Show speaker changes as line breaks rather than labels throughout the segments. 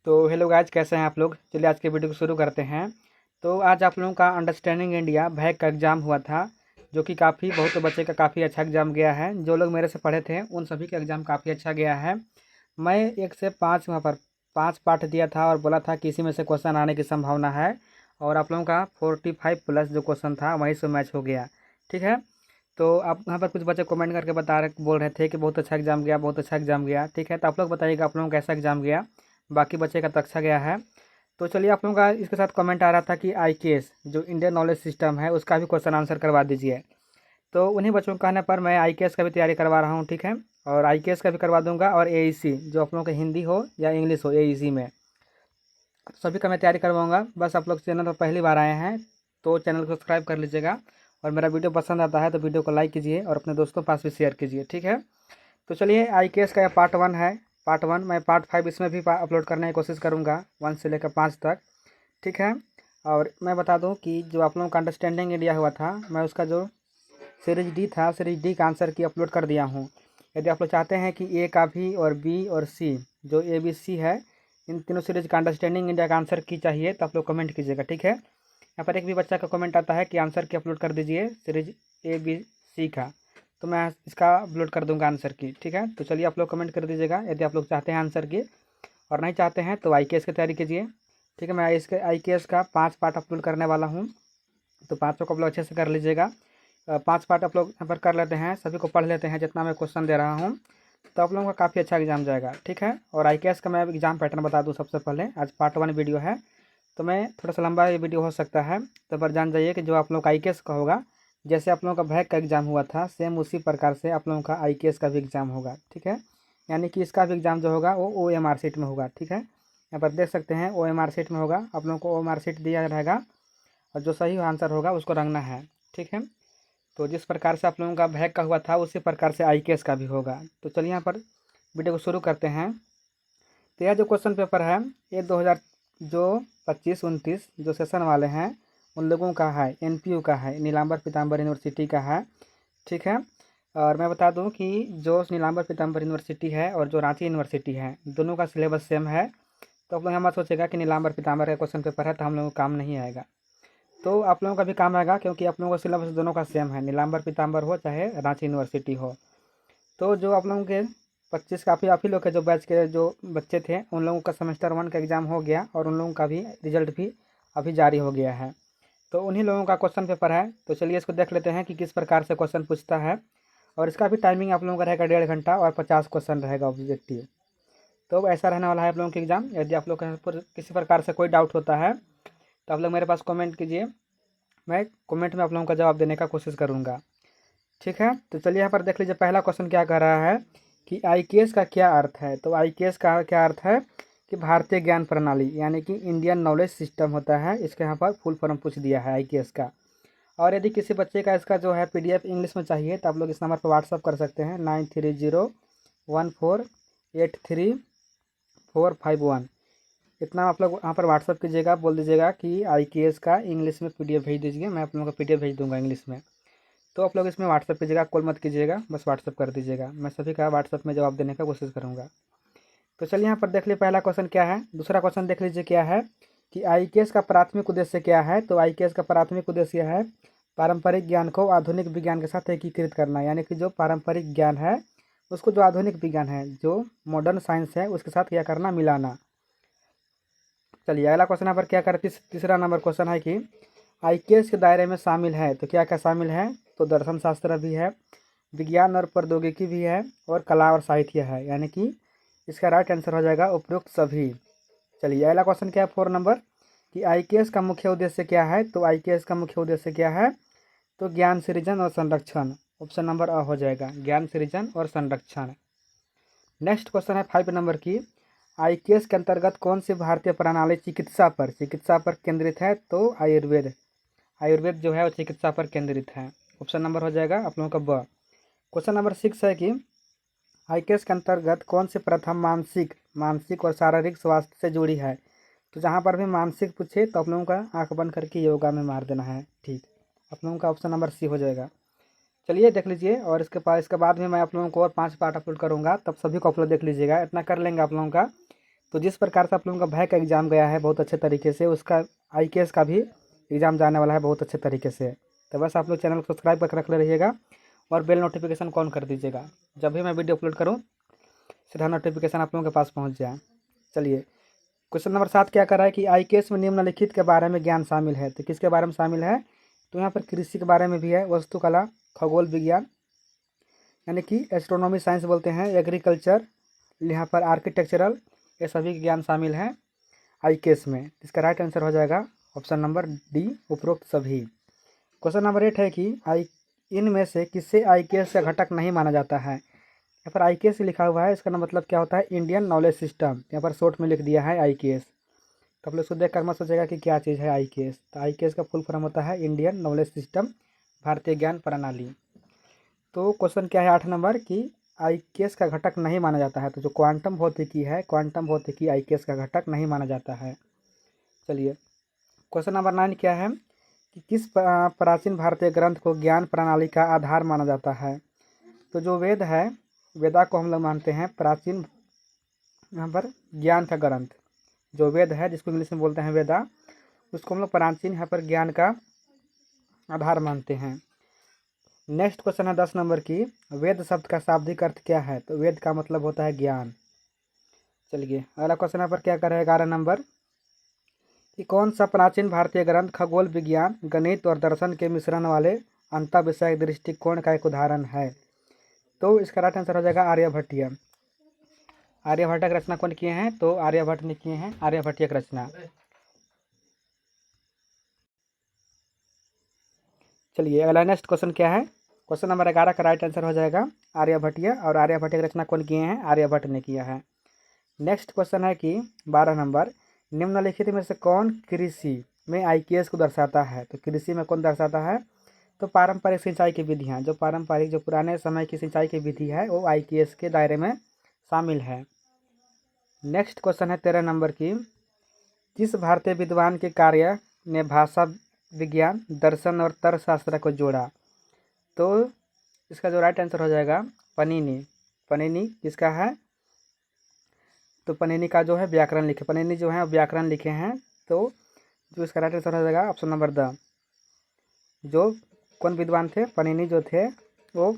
तो hello guys, कैसे हैं आप लोग। चलिए आज के वीडियो को शुरू करते हैं। तो आज आप लोगों का अंडरस्टैंडिंग इंडिया भैक का एग्ज़ाम हुआ था, जो कि बहुत बच्चे का काफ़ी अच्छा एग्ज़ाम गया है। जो लोग मेरे से पढ़े थे उन सभी का एग्ज़ाम काफ़ी अच्छा गया है। मैं 1 से 5 वहाँ पर 5 पार्ट दिया था और बोला था कि इसी में से क्वेश्चन आने की संभावना है। और आप लोगों का 45 प्लस जो क्वेश्चन था वहीं से मैच हो गया। ठीक है। तो आप यहाँ पर कुछ बच्चे कमेंट करके बोल रहे थे कि बहुत अच्छा एग्ज़ाम गया, बहुत अच्छा एग्ज़ाम गया। ठीक है, तो आप लोग बताइएगा आप लोगों का कैसा एग्ज़ाम गया। बाकी बच्चे का तो अच्छा गया है। तो चलिए, आप लोगों का इसके साथ कमेंट आ रहा था कि आईकेएस जो इंडियन नॉलेज सिस्टम है उसका भी क्वेश्चन आंसर करवा दीजिए। तो उन्हीं बच्चों के कहने पर मैं आईकेएस का भी तैयारी करवा रहा हूँ। ठीक है, और आईकेएस का भी करवा दूंगा, और एईसी जो आप लोगों का हिंदी हो या इंग्लिश हो एईसी में सभी का मैं तैयारी करवाऊँगा। बस आप लोग चैनल पर पहली बार आए हैं तो चैनल को सब्सक्राइब कर लीजिएगा, और मेरा वीडियो पसंद आता है तो वीडियो को लाइक कीजिए और अपने दोस्तों के पास भी शेयर कीजिए। ठीक है, तो चलिए, आईकेएस का पार्ट 1 है। पार्ट 1 मैं पार्ट 5 इसमें भी अपलोड करने की कोशिश करूँगा, 1 से लेकर 5 तक। ठीक है, और मैं बता दूं कि जो आप लोगों का अंडरस्टैंडिंग इंडिया हुआ था, मैं उसका जो सीरीज डी था, सीरीज डी का आंसर की अपलोड कर दिया हूं। यदि आप लोग चाहते हैं कि ए का भी और बी और सी, जो ए बी सी है, इन तीनों सीरीज का अंडरस्टैंडिंग इंडिया का आंसर की चाहिए तो आप लोग कमेंट कीजिएगा। ठीक है, यहाँ पर एक भी बच्चा का कमेंट आता है कि आंसर की अपलोड कर दीजिए सीरीज ए बी सी का, तो मैं इसका अपलोड कर दूंगा आंसर की। ठीक है, तो चलिए आप लोग कमेंट कर दीजिएगा यदि आप लोग चाहते हैं आंसर की, और नहीं चाहते हैं तो आईकेएस की तैयारी कीजिए। ठीक है, मैं इसके आईकेएस का 5 पार्ट अपलोड करने वाला हूँ, तो पाँचों को आप लोग अच्छे से कर लीजिएगा। 5 पार्ट आप लोग यहाँ पर कर लेते हैं, सभी को पढ़ लेते हैं जितना मैं क्वेश्चन दे रहा हूँ, तो आप लोगों का काफ़ी अच्छा एग्जाम जाएगा। ठीक है, और आईकेएस का मैं एग्जाम पैटर्न बता दूँ सबसे पहले। आज पार्ट 1 वीडियो है, तो मैं थोड़ा सा लंबा ये वीडियो हो सकता है, तो पर जान जाइए कि जो आप लोग का आईकेएस का होगा, जैसे आप लोगों का भैक का एग्ज़ाम हुआ था सेम उसी प्रकार से आप लोगों का आईकेएस का भी एग्ज़ाम होगा। ठीक है, यानी कि इसका भी एग्ज़ाम जो होगा वो ओएमआर शीट में होगा। ठीक है, यहाँ पर देख सकते हैं ओएमआर शीट में होगा, आप लोगों को ओएमआर शीट दिया रहेगा और जो सही आंसर होगा उसको रंगना है। ठीक है, तो जिस प्रकार से आप लोगों का भैक का हुआ था उसी प्रकार से आईकेएस का भी होगा। तो चलिए यहाँ पर वीडियो को शुरू करते हैं। तो यह जो क्वेश्चन पेपर है ये 2000 जो 25-29 जो सेशन वाले हैं उन लोगों का है, एनपीयू का है, नीलांबर पीताम्बर यूनिवर्सिटी का है। ठीक है, और मैं बता दूं कि जो नीलांबर पीताम्बर यूनिवर्सिटी है और जो रांची यूनिवर्सिटी है दोनों का सिलेबस सेम है। तो आप लोग यहाँ मत सोचेगा कि नीलांबर पीताम्बर का क्वेश्चन पेपर है तो हम लोगों को काम नहीं आएगा। तो आप लोगों का भी काम आएगा, क्योंकि आप लोगों का सिलेबस दोनों का सेम है, नीलांबर पीताम्बर हो चाहे रांची यूनिवर्सिटी हो। तो जो आप लोगों के 25 काफ़ी आप ही लोग के जो बैच के जो बच्चे थे उन लोगों का सेमेस्टर 1 का एग्ज़ाम हो गया, और उन लोगों का भी रिजल्ट भी अभी जारी हो गया है। तो उन्हीं लोगों का क्वेश्चन पेपर है, तो चलिए इसको देख लेते हैं कि किस प्रकार से क्वेश्चन पूछता है। और इसका भी टाइमिंग आप लोगों का रहेगा 1.5 घंटा और 50 क्वेश्चन रहेगा ऑब्जेक्टिव। तो ऐसा रहने वाला है आप लोगों के एग्ज़ाम। यदि आप लोग का किसी प्रकार से कोई डाउट होता है तो आप लोग मेरे पास कमेंट कीजिए, मैं कमेंट में आप लोगों का जवाब देने का कोशिश करूँगा। ठीक है, तो चलिए यहाँ पर देख लीजिए पहला क्वेश्चन क्या कह रहा है कि आईकेएस का क्या अर्थ है। तो आईकेएस का क्या अर्थ है कि भारतीय ज्ञान प्रणाली, यानी कि इंडियन नॉलेज सिस्टम होता है। इसके यहाँ पर फुल फॉर्म पूछ दिया है आईकेएस का। और यदि किसी बच्चे का इसका जो है पीडीएफ इंग्लिश में चाहिए तो आप लोग इस नंबर पर व्हाट्सअप कर सकते हैं 9301483451। इतना आप लोग वहाँ पर व्हाट्सअप कीजिएगा, बोल दीजिएगा कि आईकेएस का इंग्लिश में पीडीएफ भेज दीजिए, मैं आप लोगों को पीडीएफ भेज दूँगा इंग्लिश में। तो आप लोग इसमें व्हाट्सअप कीजिएगा, कॉल मत कीजिएगा, बस व्हाट्सअप कर दीजिएगा, मैं सभी का व्हाट्सअप में जवाब देने का कोशिश करूँगा। तो चलिए यहाँ पर देख लीजिए पहला क्वेश्चन क्या है। दूसरा क्वेश्चन देख लीजिए क्या है कि आईकेएस का प्राथमिक उद्देश्य क्या है। तो आईकेएस का प्राथमिक उद्देश्य है पारंपरिक ज्ञान को आधुनिक विज्ञान के साथ एकीकृत करना, यानी कि जो पारंपरिक ज्ञान है उसको जो आधुनिक विज्ञान है, जो मॉडर्न साइंस है, उसके साथ क्या करना, मिलाना। चलिए अगला क्वेश्चन यहाँ पर क्या कर तीसरा नंबर क्वेश्चन है कि आईकेएस के दायरे में शामिल है। तो क्या क्या शामिल है, तो दर्शन शास्त्र भी है, विज्ञान और प्रौद्योगिकी भी है, और कला और साहित्य है, यानी कि इसका राइट आंसर हो जाएगा उपरोक्त सभी। चलिए अगला क्वेश्चन क्या है 4 नंबर कि आईकेएस का मुख्य उद्देश्य क्या है। तो आईकेएस का मुख्य उद्देश्य क्या है, तो ज्ञान सृजन और संरक्षण। ऑप्शन नंबर अ हो जाएगा, ज्ञान सृजन और संरक्षण। नेक्स्ट क्वेश्चन है 5 नंबर की आईकेएस के अंतर्गत कौन सी भारतीय प्रणाली चिकित्सा पर केंद्रित है। तो आयुर्वेद, आयुर्वेद जो है वो चिकित्सा पर केंद्रित है। ऑप्शन नंबर हो जाएगा आप लोगों का ब। क्वेश्चन नंबर 6 है कि आईकेएस के अंतर्गत कौन सी प्रथम मानसिक मानसिक और शारीरिक स्वास्थ्य से जुड़ी है। तो जहाँ पर भी मानसिक पूछे तो आप लोगों का आंख बंद करके योगा में मार देना है। ठीक, आप लोगों का ऑप्शन नंबर सी हो जाएगा। चलिए देख लीजिए, और इसके बाद में मैं आप लोगों को और 5 पार्ट अपलोड करूँगा, तब सभी को आप लोग देख लीजिएगा, इतना कर लेंगे आप लोगों का तो जिस प्रकार से आप लोगों का भय का एग्ज़ाम गया है बहुत अच्छे तरीके से, उसका IKS का भी एग्ज़ाम जाने वाला है बहुत अच्छे तरीके से। तो बस आप लोग चैनल को सब्सक्राइब करके रख ले रहिएगा और बेल नोटिफिकेशन ऑन कर दीजिएगा, जब भी मैं वीडियो अपलोड करूँ सीधा नोटिफिकेशन आप लोगों के पास पहुँच जाए। चलिए, क्वेश्चन नंबर 7 क्या कर रहा है कि IKS में निम्नलिखित के बारे में ज्ञान शामिल है। तो किसके बारे में शामिल है? तो यहाँ पर कृषि के बारे में भी है, वस्तुकला, खगोल विज्ञान यानी कि एस्ट्रोनॉमी साइंस बोलते हैं, एग्रीकल्चर, यहाँ पर आर्किटेक्चरल, ये सभी के ज्ञान शामिल हैं IKS में। इसका राइट आंसर हो जाएगा ऑप्शन नंबर डी, उपरोक्त सभी। क्वेश्चन नंबर 8 है कि इनमें से किसे IKS का घटक नहीं माना जाता है। यहाँ पर IKS लिखा हुआ है, इसका मतलब क्या होता है? Indian knowledge system. यहाँ पर शॉर्ट में लिख दिया है IKS। तो आप लोग इसको देख कर मत सोचेगा कि क्या चीज़ है IKS। तो IKS का फुल फॉर्म होता है इंडियन नॉलेज सिस्टम, भारतीय ज्ञान प्रणाली। तो क्वेश्चन क्या है 8 नंबर कि IKS का घटक नहीं माना जाता है। तो जो क्वांटम भौतिकी है, क्वांटम भौतिकी IKS का घटक नहीं माना जाता है। चलिए, क्वेश्चन नंबर 9 क्या है कि किस प्राचीन भारतीय ग्रंथ को ज्ञान प्रणाली का आधार माना जाता है। तो जो वेद है, वेदा को हम लोग मानते हैं प्राचीन, यहाँ पर ज्ञान का ग्रंथ जो वेद है, जिसको इंग्लिश में बोलते हैं वेदा, उसको हम लोग प्राचीन यहाँ पर ज्ञान का आधार मानते हैं। नेक्स्ट क्वेश्चन है 10 नंबर की, वेद शब्द का शाब्दिक अर्थ क्या है। तो वेद का मतलब होता है ज्ञान। चलिए, अगला क्वेश्चन यहाँ पर क्या कर रहे हैं 11 नंबर कि कौन सा प्राचीन भारतीय ग्रंथ खगोल विज्ञान, गणित और दर्शन के मिश्रण वाले अंतर विषयक दृष्टिकोण का एक उदाहरण है। तो इसका राइट आंसर हो जाएगा आर्यभट्टीय। आर्यभट्ट की रचना कौन किए हैं? तो आर्यभट्ट ने किए हैं आर्यभट्टीय की रचना। चलिए, अगला नेक्स्ट क्वेश्चन क्या है? क्वेश्चन नंबर 11 का राइट आंसर हो जाएगा आर्यभट्टीय, और आर्यभट्ट की रचना कौन किए हैं? आर्यभट्ट ने किया है। नेक्स्ट क्वेश्चन है कि 12 नंबर, निम्नलिखित में से कौन कृषि में IKS को दर्शाता है। तो कृषि में कौन दर्शाता है? तो पारंपरिक सिंचाई की विधियाँ, जो पारंपरिक जो पुराने समय की सिंचाई की विधि है वो IKS के दायरे में शामिल है। नेक्स्ट क्वेश्चन है 13 नंबर की, किस भारतीय विद्वान के कार्य ने भाषा विज्ञान, दर्शन और तर्कशास्त्र को जोड़ा। तो इसका जो राइट आंसर हो जाएगा पनीनी। पनीनी किसका है? तो पनीनी का जो है व्याकरण लिखे, पनीनी जो है व्याकरण लिखे हैं। तो जो इसका राइट आंसर हो जाएगा ऑप्शन नंबर द। जो कौन विद्वान थे? पनीनी जो थे वो,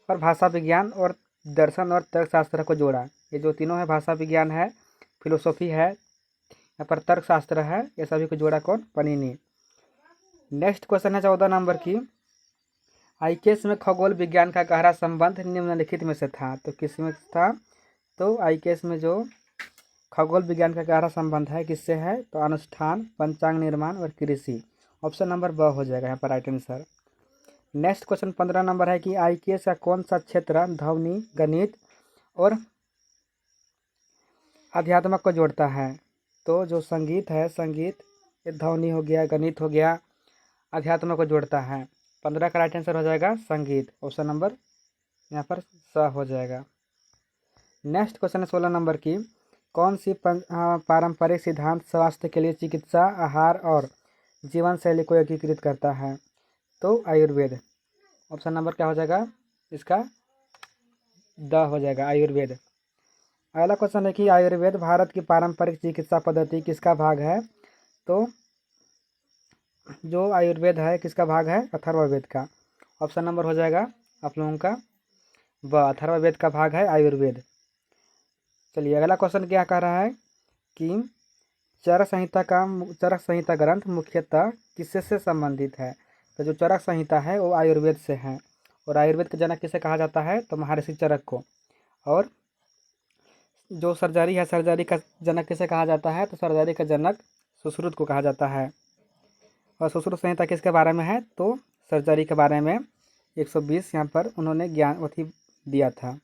और भाषा विज्ञान और दर्शन और तर्कशास्त्र को जोड़ा। ये जो तीनों है, भाषा विज्ञान है, फिलोसॉफी है, यहाँ पर तर्कशास्त्र है, ये सभी को जोड़ा कौन? पनीनी। नेक्स्ट क्वेश्चन है 14 नंबर की, IKS में खगोल विज्ञान का गहरा संबंध निम्नलिखित में से था। तो किस में था? तो IKS में जो खगोल विज्ञान का गहरा संबंध है किससे है? तो अनुष्ठान, पंचांग निर्माण और कृषि। ऑप्शन नंबर ब हो जाएगा यहाँ पर right answer. Next question 15 number है कि IKS का कौन सा क्षेत्र ध्वनि, गणित और अध्यात्म को जोड़ता है। तो जो संगीत है, संगीत, ये ध्वनि हो गया, गणित हो गया, अध्यात्म को जोड़ता है। 15 का राइट आंसर हो जाएगा संगीत। ऑप्शन नंबर यहाँ पर स हो जाएगा। नेक्स्ट क्वेश्चन है 16 नंबर की, कौन सी पारंपरिक सिद्धांत स्वास्थ्य के लिए चिकित्सा, आहार और जीवन शैली को एकीकृत करता है। तो आयुर्वेद। ऑप्शन नंबर क्या हो जाएगा इसका? द हो जाएगा, आयुर्वेद। अगला क्वेश्चन है कि आयुर्वेद भारत की पारंपरिक चिकित्सा पद्धति किसका भाग है। तो जो आयुर्वेद है किसका भाग है? अथर्ववेद का। ऑप्शन नंबर हो जाएगा आप लोगों का ब, अथर्ववेद का भाग है आयुर्वेद। चलिए, अगला क्वेश्चन क्या कह रहा है कि चरक संहिता ग्रंथ मुख्यतः किससे संबंधित है। तो जो चरक संहिता है वो आयुर्वेद से है, और आयुर्वेद के जनक किसे कहा जाता है? तो महर्षि चरक को। और जो सर्जरी है, सर्जरी का जनक किसे कहा जाता है? तो सर्जरी का जनक सुश्रुत को कहा जाता है। और सुश्रुत संहिता किसके बारे में है? तो सर्जरी के बारे में 120 यहाँ पर उन्होंने ज्ञान दिया था।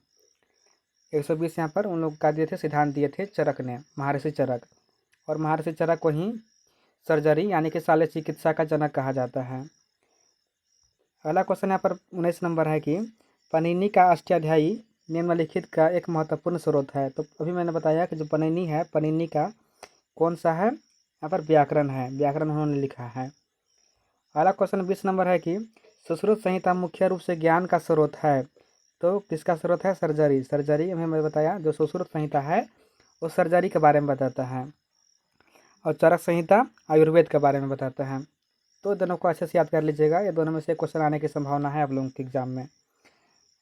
120 यहाँ पर उन लोग का दिए थे, सिद्धांत दिए थे चरक ने, महर्षि चरक। और महर्षि चरक को ही सर्जरी यानी कि शल्य चिकित्सा का जनक कहा जाता है। अगला क्वेश्चन यहाँ पर 19 नंबर है कि पनीनी का अष्टाध्यायी निम्नलिखित का एक महत्वपूर्ण स्रोत है। तो अभी मैंने बताया कि जो पनीनी है, पनीनी का कौन सा है? यहाँ पर व्याकरण है, व्याकरण उन्होंने लिखा है। अगला क्वेश्चन 20 नंबर है कि सुश्रुत संहिता मुख्य रूप से ज्ञान का स्रोत है। तो किसका स्रोत है? सर्जरी। सर्जरी हमें मैं बताया जो सुश्रुत संहिता है वो सर्जरी के बारे में बताता है, और चरक संहिता आयुर्वेद के बारे में बताता है। तो दोनों को अच्छे से याद कर लीजिएगा, ये दोनों में से क्वेश्चन आने की संभावना है आप लोगों के एग्जाम में।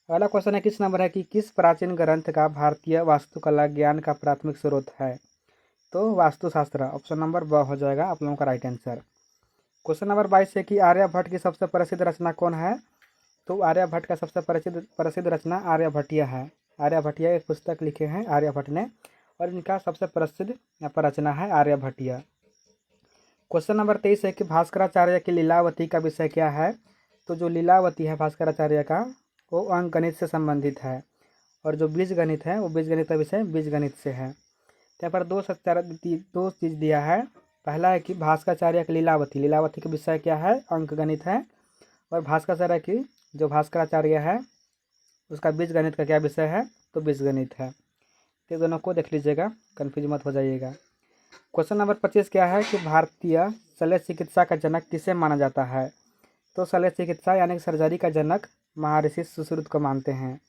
अगला क्वेश्चन है किस नंबर है कि किस प्राचीन ग्रंथ का भारतीय वास्तुकला ज्ञान का प्राथमिक स्रोत है। तो वास्तुशास्त्र, ऑप्शन नंबर ब हो जाएगा आप लोगों का राइट आंसर। क्वेश्चन नंबर 22 है कि आर्यभट्ट की सबसे प्रसिद्ध रचना कौन है। तो आर्यभट्ट का सबसे प्रसिद्ध रचना आर्यभट्टिया है। आर्यभट्टिया एक पुस्तक लिखे हैं आर्यभट्ट ने, और इनका सबसे प्रसिद्ध यहाँ पर रचना है आर्यभट्टिया। क्वेश्चन नंबर 23 है कि भास्कराचार्य की लीलावती का विषय क्या है। तो जो लीलावती है भास्कराचार्य का, वो अंक गणित से संबंधित है, और जो बीज गणित है वो बीज गणित का विषय बीज गणित से है। यहाँ पर दो चीज़ दिया है। पहला है कि भास्कराचार्य की लीलावती, लीलावती का विषय क्या है, अंक गणित है, और भास्कराचार्य की जो भास्कराचार्य है उसका बीज गणित का क्या विषय है, तो बीज गणित है। तो दोनों को देख लीजिएगा, कन्फ्यूज मत हो जाइएगा। क्वेश्चन नंबर 25 क्या है कि भारतीय शल्य चिकित्सा का जनक किसे माना जाता है। तो शल्य चिकित्सा यानी कि सर्जरी का जनक महर्षि सुश्रुत को मानते हैं,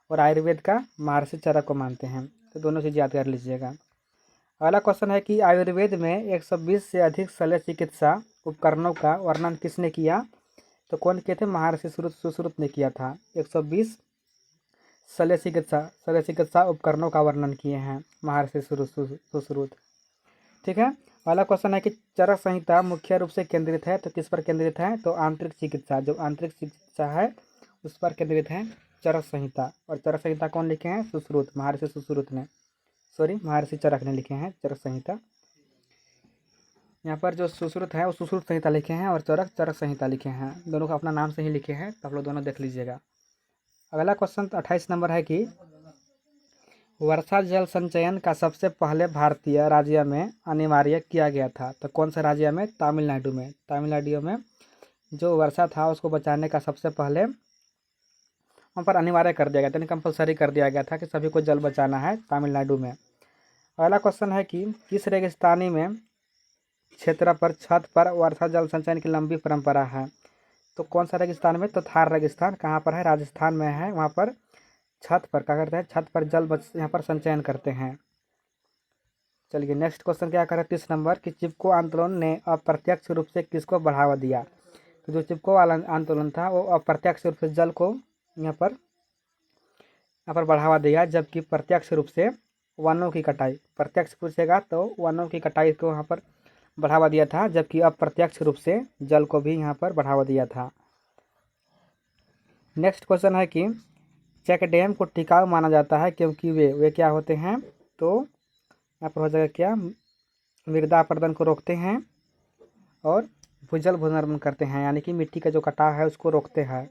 और आयुर्वेद का महर्षि चरक को मानते हैं। तो दोनों चीज़ याद कर लीजिएगा। अगला क्वेश्चन है कि आयुर्वेद में 120 से अधिक शल्य चिकित्सा उपकरणों का वर्णन किसने किया। तो कौन किए थे, महर्षि सुश्रुत ने किया था। 120 शल्य चिकित्सा उपकरणों का वर्णन किए हैं महर्षि सुश्रुत। ठीक है। अगला क्वेश्चन है कि चरक संहिता मुख्य रूप से केंद्रित है, तो किस पर केंद्रित है, तो आंतरिक चिकित्सा, जो आंतरिक चिकित्सा है उस पर केंद्रित है चरक संहिता। और चरक संहिता कौन लिखे हैं, सुश्रुत, महर्षि सुश्रुत ने, महर्षि चरक ने लिखे हैं चरक संहिता। यहाँ पर जो सुश्रुत है वो सुश्रुत संहिता लिखे हैं, और चरक संहिता लिखे हैं। दोनों को अपना नाम से ही लिखे हैं, तो आप लोग दोनों देख लीजिएगा। अगला क्वेश्चन 28 नंबर है कि वर्षा जल संचयन का सबसे पहले भारतीय राज्य में अनिवार्य किया गया था। तो कौन सा राज्य में, तमिलनाडु में। तमिलनाडु में जो वर्षा था उसको बचाने का सबसे पहले वहाँ पर अनिवार्य कर दिया गया था, कंपलसरी कर दिया गया था कि सभी को जल बचाना है तमिलनाडु में। अगला क्वेश्चन है कि किस रेगिस्तानी में क्षेत्र पर छत पर वर्षा जल संचयन की लंबी परंपरा है। तो कौन सा रेगिस्तान में, तो थार रेगिस्तान, कहाँ पर है, राजस्थान में है। वहाँ पर छत पर क्या करते हैं, छत पर जल यहाँ पर संचयन करते हैं। चलिए नेक्स्ट क्वेश्चन क्या करें, 30 नंबर कि चिपको आंदोलन ने अप्रत्यक्ष रूप से किसको बढ़ावा दिया। तो जो चिपको वाला आंदोलन था वो अप्रत्यक्ष रूप से जल को यहाँ पर बढ़ावा दिया, जबकि प्रत्यक्ष रूप से वनों की कटाई, प्रत्यक्ष पूछेगा तो वनों की कटाई को यहाँ पर बढ़ावा दिया था, जबकि अप्रत्यक्ष रूप से जल को भी यहाँ पर बढ़ावा दिया था। नेक्स्ट क्वेश्चन है कि चेक डैम को टिकाऊ माना जाता है क्योंकि वे क्या होते हैं। तो यहाँ पर हो जाएगा क्या, मृदा अपरदन को रोकते हैं और भूजल पुनर्जनन करते हैं, यानी कि मिट्टी का जो कटाव है उसको रोकते हैं।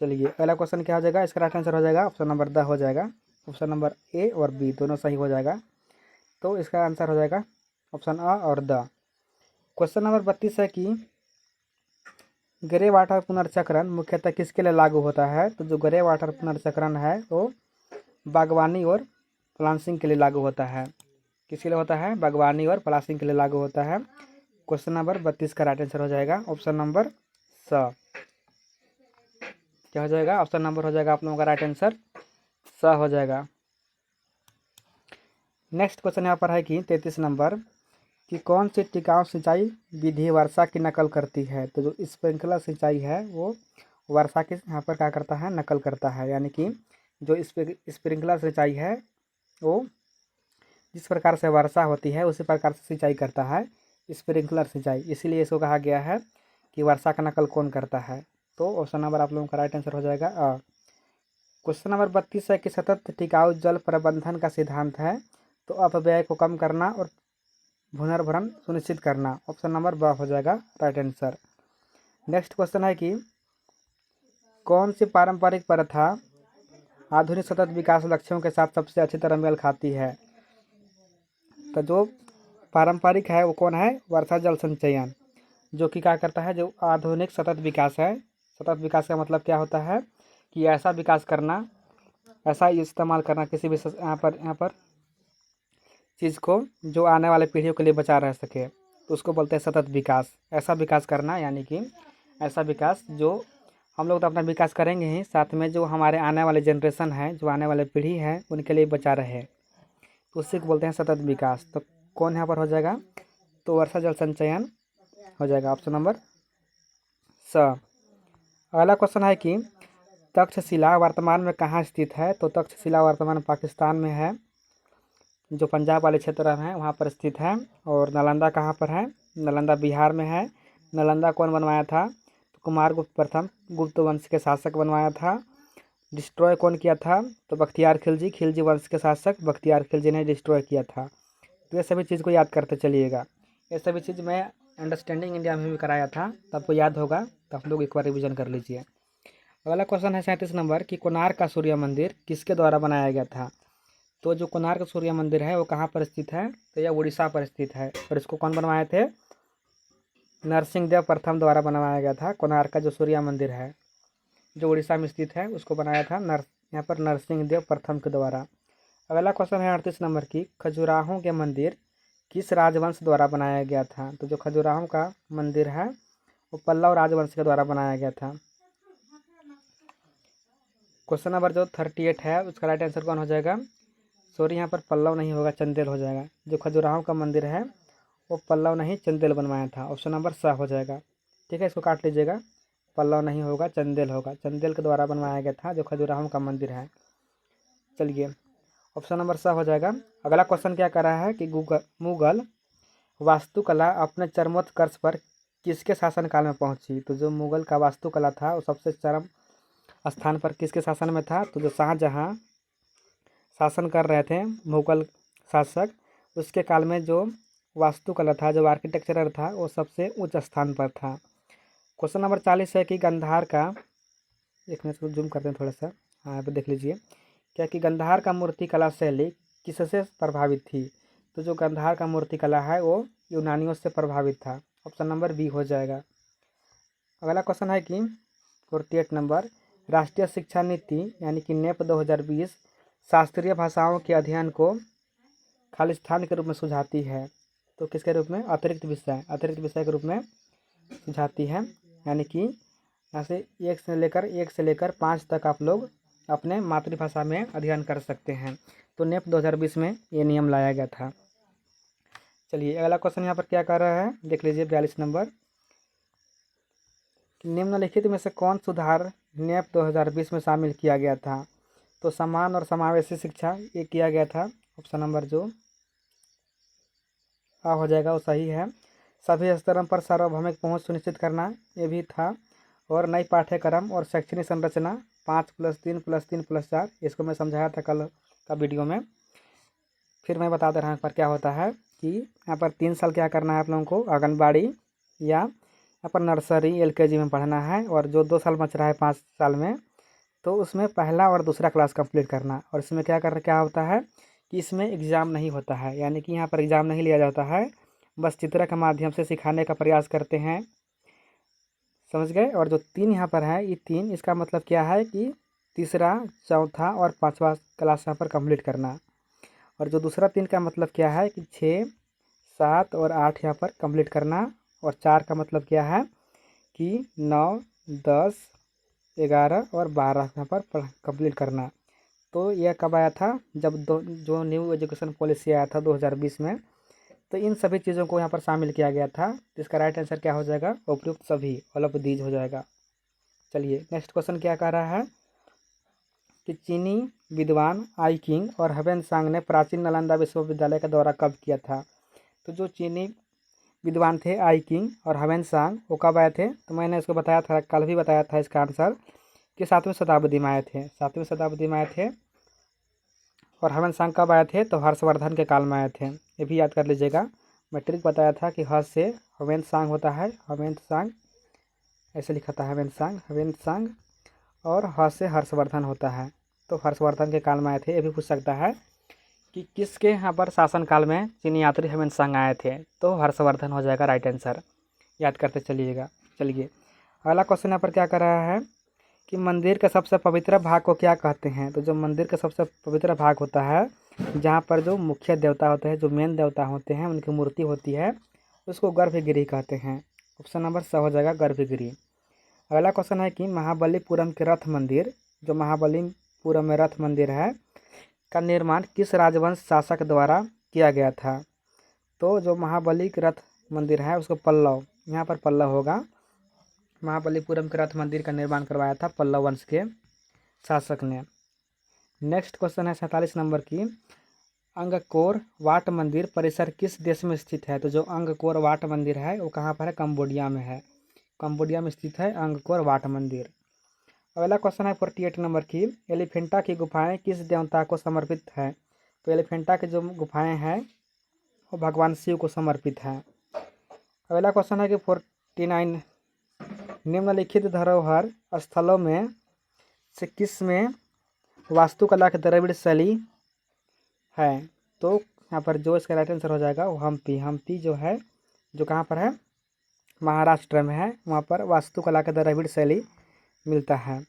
चलिए अगला क्वेश्चन क्या हो जाएगा, इसका राइट आंसर हो जाएगा ऑप्शन नंबर द हो जाएगा। ऑप्शन नंबर ए और बी दोनों सही हो जाएगा, तो इसका आंसर हो जाएगा ऑप्शन अ और द। क्वेश्चन नंबर 32 है कि ग्रे वाटर पुनर्चक्रण मुख्यतः किसके लिए लागू होता है। तो जो ग्रे वाटर पुनर्चक्रण है वो बागवानी और प्लांटिंग के लिए लागू होता है। किसके लिए होता है, बागवानी और प्लांटिंग के लिए लागू होता है। क्वेश्चन नंबर 32 का राइट आंसर हो जाएगा ऑप्शन नंबर स। क्या हो जाएगा, ऑप्शन नंबर हो जाएगा आप लोगों का राइट आंसर स हो जाएगा। नेक्स्ट क्वेश्चन यहाँ पर है कि 33 नंबर कि कौन सी टिकाऊ सिंचाई विधि वर्षा की नकल करती है। तो जो स्प्रिंकलर सिंचाई है वो वर्षा की यहाँ पर क्या करता है, नकल करता है। यानी कि जो स्प्रिंकलर सिंचाई है वो जिस प्रकार से वर्षा होती है उसी प्रकार से सिंचाई करता है स्प्रिंकलर सिंचाई, इसीलिए इसको कहा गया है कि वर्षा का नकल कौन करता है। तो ऑप्शन नंबर आप लोगों का राइट आंसर हो जाएगा अ। क्वेश्चन नंबर 32 है कि सतत टिकाऊ जल प्रबंधन का सिद्धांत है। तो अपव्यय को कम करना और पुनर्भरण सुनिश्चित करना, ऑप्शन नंबर ब हो जाएगा राइट आंसर। नेक्स्ट क्वेश्चन है कि कौन सी पारंपरिक प्रथा आधुनिक सतत विकास लक्ष्यों के साथ सबसे अच्छी तरह मेल खाती है। तो जो पारंपरिक है वो कौन है, वर्षा जल संचयन, जो कि क्या करता है, जो आधुनिक सतत विकास है। सतत विकास का मतलब क्या होता है कि ऐसा विकास करना, ऐसा इस्तेमाल करना किसी भी यहाँ पर चीज़ को जो आने वाले पीढ़ियों के लिए बचा रह सके, तो उसको बोलते हैं सतत विकास। ऐसा विकास करना यानी कि ऐसा विकास जो हम लोग तो अपना विकास करेंगे ही, साथ में जो हमारे आने वाले जनरेशन है, जो आने वाले पीढ़ी है उनके लिए बचा रहे। तो उसी को बोलते हैं सतत विकास। तो कौन यहाँ पर हो जाएगा, तो वर्षा जल संचयन हो जाएगा, ऑप्शन नंबर स। अगला क्वेश्चन है कि तक्षशिला वर्तमान में कहाँ स्थित है। तो तक्षशिला वर्तमान पाकिस्तान में है, जो पंजाब वाले क्षेत्र में है वहाँ पर स्थित है। और नालंदा कहाँ पर है, नालंदा बिहार में है। नालंदा कौन बनवाया था, तो कुमारगुप्त प्रथम गुप्त वंश के शासक बनवाया था। डिस्ट्रॉय कौन किया था, तो बख्तियार खिलजी, खिलजी वंश के शासक बख्तियार खिलजी ने डिस्ट्रॉय किया था। तो ये सभी चीज़ को याद करते चलिएगा। ये सभी चीज़ मैं अंडरस्टैंडिंग इंडिया में भी कराया था, तो आपको याद होगा, तो आप लोग एक बार रिविजन कर लीजिए। अगला क्वेश्चन है 37 नंबर कि कोणार्क का सूर्य मंदिर किसके द्वारा बनाया गया था। तो जो कोणार्क सूर्य मंदिर है वो कहाँ पर स्थित है, तो यह उड़ीसा पर स्थित है। और इसको कौन बनवाए थे, नरसिंह देव प्रथम द्वारा बनवाया गया था। कोणार्क का जो सूर्य मंदिर है जो उड़ीसा में स्थित है उसको बनाया था यहाँ पर नरसिंह देव प्रथम के द्वारा। अगला क्वेश्चन है 38 नंबर की खजुराहो के मंदिर किस राजवंश द्वारा बनाया गया था। तो जो खजुराहो का मंदिर है वो पल्लव राजवंश के द्वारा बनाया गया था। क्वेश्चन नंबर जो 38 है उसका राइट आंसर कौन हो जाएगा, सॉरी यहाँ पर पल्लव नहीं होगा, चंदेल हो जाएगा। जो खजुराहो का मंदिर है वो पल्लव नहीं चंदेल बनवाया था, ऑप्शन नंबर स हो जाएगा। ठीक है, इसको काट लीजिएगा, पल्लव नहीं होगा चंदेल होगा, चंदेल के द्वारा बनवाया गया था जो खजुराहो का मंदिर है। चलिए ऑप्शन नंबर स हो जाएगा। अगला क्वेश्चन क्या कर रहा है कि मुगल वास्तुकला अपने चरमोत्कर्ष पर किसके शासनकाल में पहुंची। तो जो मुगल का वास्तुकला था वो सबसे चरम स्थान पर किसके शासन में था, तो जो शाहजहाँ शासन कर रहे थे मुगल शासक, उसके काल में जो वास्तुकला था, जो आर्किटेक्चरल था, वो सबसे उच्च स्थान पर था। क्वेश्चन नंबर 40 है कि गंधार का, एक मिनट को जूम करते हैं थोड़ा सा, हाँ यहाँ पे देख लीजिए क्या कि गंधार का मूर्ति कला शैली किससे प्रभावित थी। तो जो गंधार का मूर्ति कला है वो यूनानियों से प्रभावित था, ऑप्शन नंबर बी हो जाएगा। अगला क्वेश्चन है कि 48 नंबर राष्ट्रीय शिक्षा नीति यानी कि नेप 2020 शास्त्रीय भाषाओं के अध्ययन को खालिस्तान के रूप में सुझाती है। तो किसके रूप में, अतिरिक्त विषय के रूप में सुझाती है। यानी कि यहाँ से एक से लेकर 5 तक आप लोग अपने मातृभाषा में अध्ययन कर सकते हैं। तो नेप 2020 में ये नियम लाया गया था। चलिए अगला क्वेश्चन यहाँ पर क्या कर रहा है, देख लीजिए 42 नंबर। निम्नलिखित में से कौन सुधार नेप 2020 में शामिल किया गया था। तो समान और समावेशी शिक्षा ये किया गया था, ऑप्शन नंबर जो आ हो जाएगा वो सही है। सभी स्तरों पर सार्वभौमिक पहुंच सुनिश्चित करना ये भी था। और नई पाठ्यक्रम और शैक्षणिक संरचना 5+3+3+4, इसको मैं समझाया था कल का वीडियो में, फिर मैं बता दे रहा हूँ पर क्या होता है कि यहाँ पर 3 साल क्या करना है आप लोगों को, आंगनबाड़ी या यहाँ पर नर्सरी LKG में पढ़ना है। और जो 2 साल बच रहा है 5 साल में, तो उसमें पहला और दूसरा क्लास कंप्लीट करना। और इसमें क्या होता है कि इसमें एग्ज़ाम नहीं होता है, यानी कि यहाँ पर एग्ज़ाम नहीं लिया जाता है, बस चित्र के माध्यम से सिखाने का प्रयास करते हैं, समझ गए। और जो 3 यहाँ पर है ये 3, इसका मतलब क्या है कि तीसरा, चौथा और 5वां क्लास यहाँ पर कंप्लीट करना। और जो दूसरा 3 का मतलब क्या है कि 6, 7 और 8 यहाँ पर कंप्लीट करना। और 4 का मतलब क्या है कि 9, 10, 11 और 12 यहाँ पर कंप्लीट करना। तो यह कब आया था, जब जो न्यू एजुकेशन पॉलिसी आया था 2020 में, तो इन सभी चीज़ों को यहाँ पर शामिल किया गया था। तो इसका राइट आंसर क्या हो जाएगा, उपयुक्त सभी, ऑल ऑफ दीज हो जाएगा। चलिए नेक्स्ट क्वेश्चन क्या कह रहा है कि चीनी विद्वान आई किंग और ह्वेनसांग ने प्राचीन नालंदा विश्वविद्यालय का दौरा कब किया था। तो जो चीनी विद्वान थे आई किंग और ह्वेनसांग वो कब आए थे, तो मैंने इसको बताया था, कल भी बताया था इसका आंसर कि 7वीं शताब्दी में आए थे, 7वीं शताब्दी में आए थे। और ह्वेनसांग कब आए थे, तो हर्षवर्धन के काल में आए थे, ये भी याद कर लीजिएगा। मैं ट्रिक बताया था कि ह से ह्वेनसांग होता है, ह्वेनसांग ऐसे लिखा था, ह्वेनसांग और ह से हर्षवर्धन होता है। तो हर्षवर्धन के काल में आए थे। ये भी पूछ सकता है कि किसके यहाँ पर शासन काल में चीनी यात्री ह्वेनसांग आए थे, तो हर्षवर्धन हो जाएगा राइट आंसर, याद करते चलिएगा। चलिए अगला क्वेश्चन यहाँ पर क्या कर रहा है कि मंदिर के सबसे पवित्र भाग को क्या कहते हैं। तो जो मंदिर का सबसे पवित्र भाग होता है, जहाँ पर जो मुख्य देवता होते हैं, जो मेन देवता होते हैं, उनकी मूर्ति होती है, उसको गर्भगृह कहते हैं, ऑप्शन नंबर स हो जाएगा, गर्भगृह। अगला क्वेश्चन है कि महाबलीपुरम के रथ मंदिर, जो महाबलीपुरम में रथ मंदिर है, का निर्माण किस राजवंश शासक द्वारा किया गया था? तो जो महाबली के रथ मंदिर है उसको पल्लव, यहाँ पर पल्लव होगा, महाबलीपुरम के रथ मंदिर का निर्माण करवाया था पल्लव वंश के शासक ने। नेक्स्ट क्वेश्चन है 47 नंबर की, अंगकोर वाट मंदिर परिसर किस देश में स्थित है? तो जो अंगकोर वाट मंदिर है वो कहाँ पर है? कंबोडिया में है, कंबोडिया में स्थित है अंगकोर वाट मंदिर। अगला क्वेश्चन है 48 नंबर की, एलिफेंटा की गुफाएं किस देवता को समर्पित है? तो एलिफेंटा की जो गुफाएं हैं वो भगवान शिव को समर्पित है। अगला क्वेश्चन है कि 49, निम्नलिखित धरोहर स्थलों में से किस में वास्तुकला की द्रविड़ शैली है? तो यहाँ पर जो इसका राइट आंसर हो जाएगा वो हम्पी, हम्पी जो है जो कहाँ पर है? महाराष्ट्र में है, वहाँ पर वास्तुकला का द्रविड़ शैली मिलता है।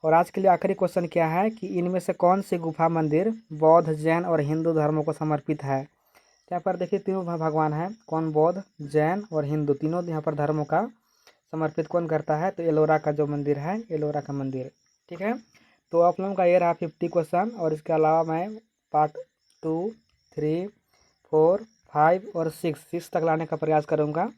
और आज के लिए आखिरी क्वेश्चन क्या है कि इनमें से कौन सी गुफा मंदिर बौद्ध, जैन और हिंदू धर्मों को समर्पित है? यहाँ पर देखिए तीनों भगवान हैं, कौन? बौद्ध, जैन और हिंदू, तीनों यहाँ पर धर्मों का समर्पित कौन करता है? तो एलोरा का जो मंदिर है, एलोरा का मंदिर। ठीक है, तो आप लोगों का ये रहा 50 क्वेश्चन, और इसके अलावा मैं पार्ट 2, 3, 4, 5 और 6 तक लाने का प्रयास करूँगा,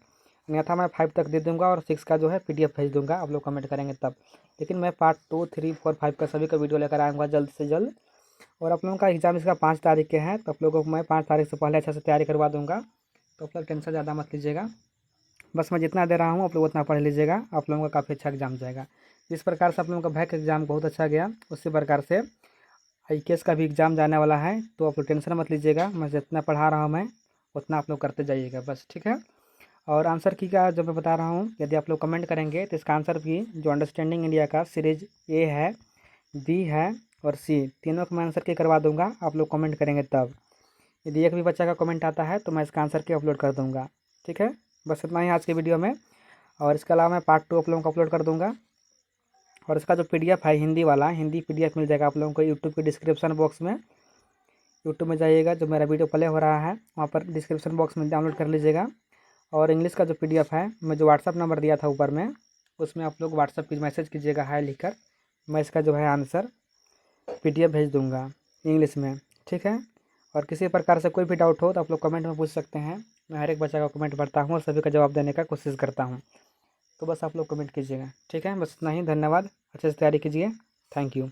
अन्यथा मैं 5 तक दे दूँगा और 6 का जो है PDF भेज दूँगा, आप लोग कमेंट करेंगे तब। लेकिन मैं पार्ट 2, 3, 4, 5 का सभी का वीडियो लेकर आऊँगा जल्द से जल्द। और आप लोगों का एग्ज़ाम इसका 5 तारीख के हैं, तो आप लोगों को मैं 5 तारीख से पहले अच्छे से तैयारी करवा दूँगा, तो आप लोग टेंशन ज़्यादा मत लीजिएगा। बस मैं जितना दे रहा हूँ आप लोग उतना पढ़ लीजिएगा, आप लोगों का काफ़ी अच्छा एग्जाम जाएगा। जिस प्रकार से आप लोगों का भैक एग्जाम बहुत अच्छा गया, उसी प्रकार से IKS का भी एग्ज़ाम जाने वाला है, तो आप लोग टेंशन मत लीजिएगा। मैं जितना पढ़ा रहा हूँ मैं उतना आप लोग करते जाइएगा बस, ठीक है। और आंसर की का जो मैं बता रहा हूँ, यदि आप लोग कमेंट करेंगे तो इसका आंसर भी जो अंडरस्टैंडिंग इंडिया का सीरीज A है, B है और C, तीनों का मैं आंसर की करवा दूँगा, आप लोग कमेंट करेंगे तब। यदि एक भी बच्चा का कमेंट आता है तो मैं इसका आंसर की अपलोड कर दूँगा, ठीक है। बस इतना ही आज की वीडियो में, और इसके अलावा मैं पार्ट 2 आप लोगों को अपलोड कर दूँगा। और इसका जो PDF है हिंदी वाला, हिंदी PDF मिल जाएगा आप लोगों को यूट्यूब के डिस्क्रिप्शन बॉक्स में। यूट्यूब में जाइएगा, जो मेरा वीडियो प्ले हो रहा है वहाँ पर डिस्क्रिप्शन बॉक्स में डाउनलोड कर लीजिएगा। और इंग्लिश का जो PDF है, मैं जो व्हाट्सअप नंबर दिया था ऊपर में, उसमें आप लोग व्हाट्सअप की मैसेज कीजिएगा हाय लिखकर, मैं इसका जो है आंसर PDF भेज दूँगा इंग्लिश में, ठीक है। और किसी प्रकार से कोई भी डाउट हो तो आप लोग कमेंट में पूछ सकते हैं, मैं हर एक बच्चा का कमेंट पढ़ता हूँ और सभी का जवाब देने का कोशिश करता हूँ। तो बस आप लोग कमेंट कीजिएगा, ठीक है। बस इतना ही, धन्यवाद, अच्छे से तैयारी कीजिए, थैंक यू।